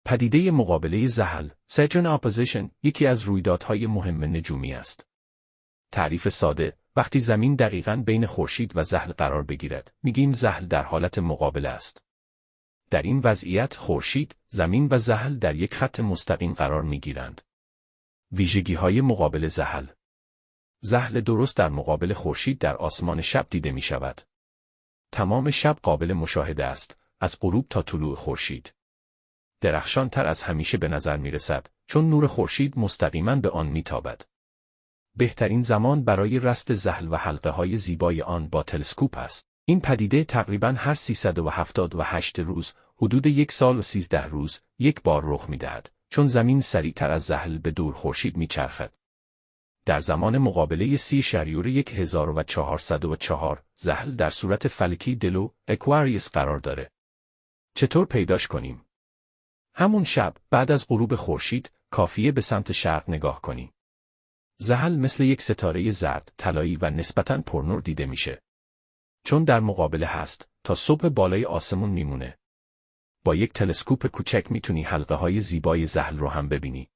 پدیده مقابله زحل، Saturn opposition، یکی از رویدادهای مهم نجومی است. تعریف ساده: وقتی زمین دقیقاً بین خورشید و زحل قرار بگیرد، میگیم زحل در حالت مقابله است. در این وضعیت خورشید، زمین و زحل در یک خط مستقیم قرار میگیرند. ویژگی‌های مقابل زحل: زحل درست در مقابل خورشید در آسمان شب دیده می شود. تمام شب قابل مشاهده است، از غروب تا طلوع خورشید. درخشان تر از همیشه به نظر می رسد، چون نور خورشید مستقیما به آن می تابد. بهترین زمان برای رصد زحل و حلقه های زیبای آن با تلسکوپ است. این پدیده تقریباً هر 378 روز، حدود 1 سال و 13 روز، یک بار رخ می دهد، چون زمین سریعتر از زحل به دور خورشید می چرخد. در زمان مقابله 30·1404 زحل در صورت فلکی دلو اکواریوس قرار داره. چطور پیداش کنیم؟ همون شب بعد از غروب خورشید کافیه به سمت شرق نگاه کنی. زحل مثل یک ستاره زرد، طلایی و نسبتاً پرنور دیده میشه. چون در مقابله هست، تا صبح بالای آسمون میمونه. با یک تلسکوپ کوچک میتونی حلقه های زیبای زحل رو هم ببینی.